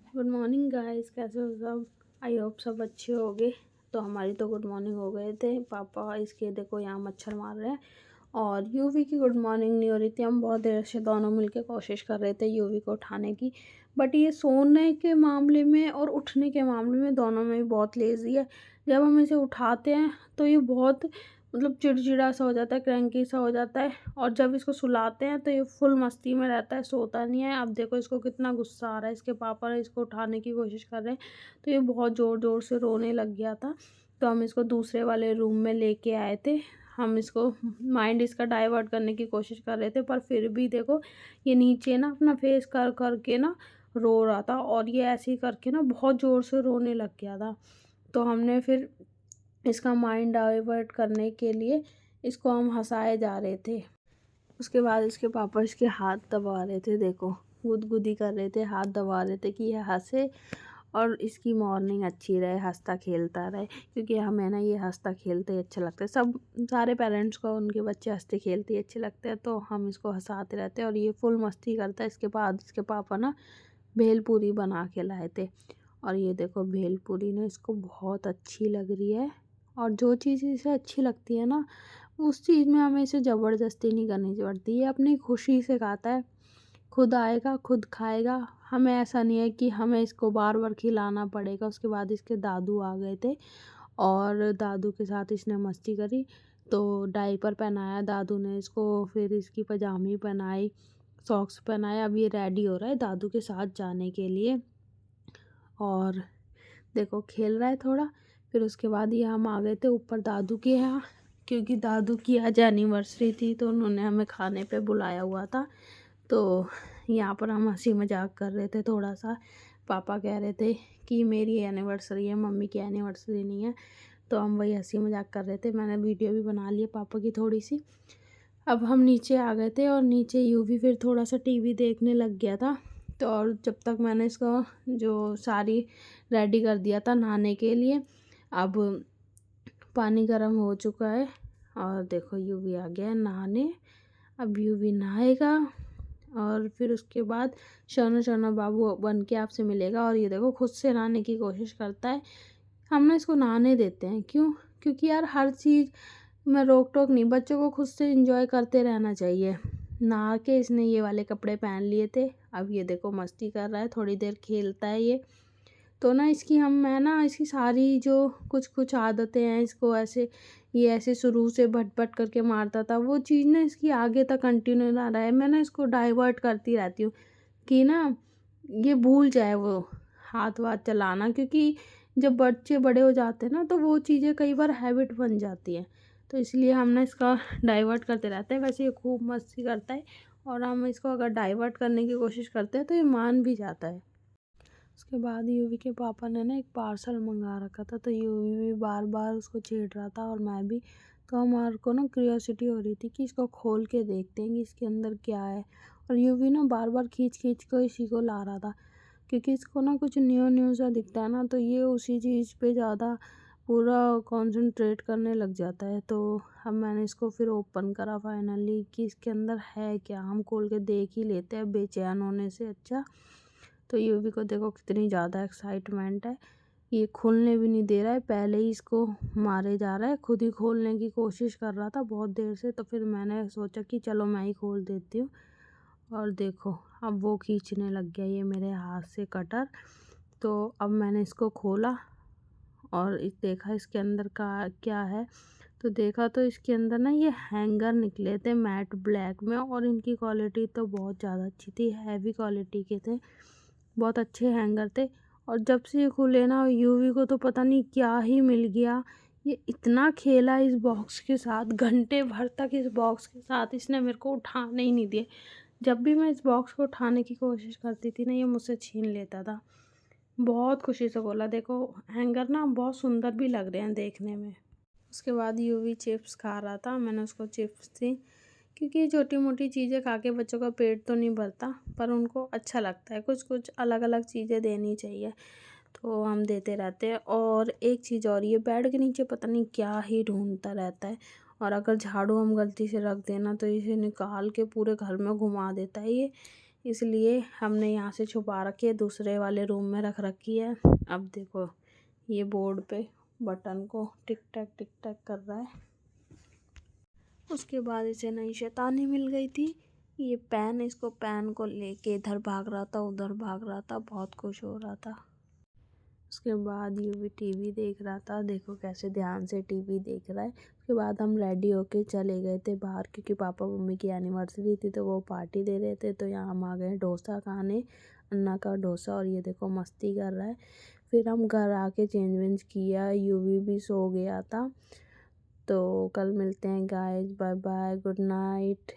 Good morning guys, कैसे हो सब। आई होप सब अच्छे होगे। तो हमारी तो गुड मॉर्निंग हो गए थे। पापा इसके देखो यहाँ मच्छर मार रहे हैं और यूवी की गुड मॉर्निंग नहीं हो रही थी। हम बहुत देर से दोनों मिलके कोशिश कर रहे थे यूवी को उठाने की, बट ये सोने के मामले में और उठने के मामले में दोनों में भी बहुत लेज़ी है। जब हम इसे उठाते हैं तो ये बहुत चिड़चिड़ा सा हो जाता है, क्रैंकी सा हो जाता है। और जब इसको सुलाते हैं तो ये फुल मस्ती में रहता है, सोता नहीं है। अब देखो इसको कितना गुस्सा आ रहा है। इसके पापा ने इसको उठाने की कोशिश कर रहे हैं तो ये बहुत ज़ोर ज़ोर से रोने लग गया था। तो हम इसको दूसरे वाले रूम में लेके आए थे। हम इसको माइंड इसका डाइवर्ट करने की कोशिश कर रहे थे, पर फिर भी देखो ये नीचे ना अपना फेस कर कर के ना रो रहा था और ये ऐसे ही करके ना बहुत ज़ोर से रोने लग गया था। तो हमने फिर इसका माइंड डाइवर्ट करने के लिए इसको हम हँसाए जा रहे थे। उसके बाद इसके पापा इसके हाथ दबा रहे थे, देखो गुदगुदी कर रहे थे, हाथ दबा रहे थे कि ये हँसे और इसकी मॉर्निंग अच्छी रहे, हँसता खेलता रहे। क्योंकि हमें ना ये हँसता खेलते ही अच्छा लगता है। सब सारे पेरेंट्स को उनके बच्चे हँसते खेलते ही अच्छे लगते हैं, तो हम इसको हँसाते रहते हैं और ये फुल मस्ती करता है। इसके बाद इसके पापा ना भेलपूरी बना के लाए थे और ये देखो भेलपूरी ना इसको बहुत अच्छी लग रही है। और जो चीज़ इसे अच्छी लगती है ना, उस चीज़ में हमें इसे ज़बरदस्ती नहीं करनी पड़ती। ये अपनी खुशी से खाता है, खुद आएगा खुद खाएगा। हमें ऐसा नहीं है कि हमें इसको बार बार खिलाना पड़ेगा। उसके बाद इसके दादू आ गए थे और दादू के साथ इसने मस्ती करी, तो डायपर पहनाया दादू ने इसको, फिर इसकी पजामी पहनाई, सॉक्स पहनाया। अब ये रेडी हो रहा है दादू के साथ जाने के लिए और देखो खेल रहा है थोड़ा। फिर उसके बाद ये हम आ गए थे ऊपर दादू के यहाँ, क्योंकि दादू की आज एनिवर्सरी थी तो उन्होंने हमें खाने पे बुलाया हुआ था। तो यहाँ पर हम हंसी मजाक कर रहे थे थोड़ा सा। पापा कह रहे थे कि मेरी एनिवर्सरी है, मम्मी की एनिवर्सरी नहीं है। तो हम वही हंसी मजाक कर रहे थे। मैंने वीडियो भी बना ली है पापा की थोड़ी सी। अब हम नीचे आ गए थे और नीचे यूवी फिर थोड़ा सा टीवी देखने लग गया था। तो और जब तक मैंने इसको जो सारी रेडी कर दिया था नहाने के लिए। अब पानी गर्म हो चुका है और देखो यूवी आ गया है नहाने। अब यूवी नहाएगा और फिर उसके बाद शोना शोना बाबू बन के आपसे मिलेगा। और ये देखो खुद से नहाने की कोशिश करता है। हम ना इसको नहाने देते हैं, क्यों? क्योंकि यार हर चीज़ में रोक टोक नहीं, बच्चों को खुद से इंजॉय करते रहना चाहिए। नहा के इसने ये वाले कपड़े पहन लिए थे। अब ये देखो मस्ती कर रहा है, थोड़ी देर खेलता है ये। तो ना इसकी मैं ना इसकी सारी जो कुछ कुछ आदतें हैं, इसको ऐसे ये ऐसे शुरू से भट भट करके मारता था, वो चीज़ ना इसकी आगे तक कंटिन्यू ना रहे। मैं ना इसको डाइवर्ट करती रहती हूँ कि ना ये भूल जाए वो हाथ वाथ चलाना। क्योंकि जब बच्चे बड़े हो जाते हैं ना तो वो चीज़ें कई बार हैबिट बन जाती हैं। तो इसलिए हम ना इसका डाइवर्ट करते रहते हैं। वैसे ये खूब मस्ती करता है और हम इसको अगर डाइवर्ट करने की कोशिश करते हैं तो ये मान भी जाता है। उसके बाद यूवी के पापा ने ना एक पार्सल मंगा रखा था, तो यूवी भी बार बार उसको छेड़ रहा था और मैं भी। तो हमारे को ना क्यूरियोसिटी हो रही थी कि इसको खोल के देखते हैं कि इसके अंदर क्या है। और यूवी ना बार बार खींच खींच कर इसी को ला रहा था, क्योंकि इसको ना कुछ न्यू न्यू सा दिखता है ना, तो ये उसी चीज़ पे ज़्यादा पूरा कंसंट्रेट करने लग जाता है। तो अब मैंने इसको फिर ओपन करा फाइनली कि इसके अंदर है क्या। हम खोल के देख ही लेते हैं बेचैन होने से अच्छा। तो यूवी को देखो कितनी ज़्यादा एक्साइटमेंट है। ये खोलने भी नहीं दे रहा है, पहले ही इसको मारे जा रहा है। खुद ही खोलने की कोशिश कर रहा था बहुत देर से, तो फिर मैंने सोचा कि चलो मैं ही खोल देती हूँ। और देखो अब वो खींचने लग गया ये मेरे हाथ से कटर। तो अब मैंने इसको खोला और देखा इसके अंदर का क्या है। तो देखा तो इसके अंदर ना ये हैंगर निकले थे मैट ब्लैक में, और इनकी क्वालिटी तो बहुत ज़्यादा अच्छी थी, हैवी क्वालिटी के थे, बहुत अच्छे हैंगर थे। और जब से ये खुले ना यूवी को तो पता नहीं क्या ही मिल गया। ये इतना खेला इस बॉक्स के साथ, घंटे भर तक इस बॉक्स के साथ इसने मेरे को उठाने ही नहीं दिए। जब भी मैं इस बॉक्स को उठाने की कोशिश करती थी ना ये मुझसे छीन लेता था। बहुत खुशी से बोला, देखो हैंगर ना बहुत सुंदर भी लग रहे हैं देखने में। उसके बाद यूवी चिप्स खा रहा था, मैंने उसको चिप्स दी, क्योंकि छोटी मोटी चीज़ें खा के बच्चों का पेट तो नहीं भरता, पर उनको अच्छा लगता है, कुछ कुछ अलग अलग चीज़ें देनी चाहिए। तो हम देते रहते हैं। और एक चीज़ और, ये बेड के नीचे पता नहीं क्या ही ढूंढता रहता है। और अगर झाड़ू हम गलती से रख देना तो इसे निकाल के पूरे घर में घुमा देता है ये। इसलिए हमने यहाँ से छुपा रखी है, दूसरे वाले रूम में रख रखी है। अब देखो ये बोर्ड पे बटन को टिक टैक कर रहा है। उसके बाद इसे नई शैतानी मिल गई थी, ये पेन, इसको पेन को लेके इधर भाग रहा था उधर भाग रहा था, बहुत खुश हो रहा था। उसके बाद यूवी टीवी देख रहा था, देखो कैसे ध्यान से टीवी देख रहा है। उसके बाद हम रेडी होके चले गए थे बाहर, क्योंकि पापा मम्मी की एनिवर्सरी थी तो वो पार्टी दे रहे थे। तो यहाँ हम आ गए डोसा खाने, अन्ना का डोसा, और ये देखो मस्ती कर रहा है। फिर हम घर आके चेंज वेंज किया, यूवी भी सो गया था। तो कल मिलते हैं guys, bye bye, good night.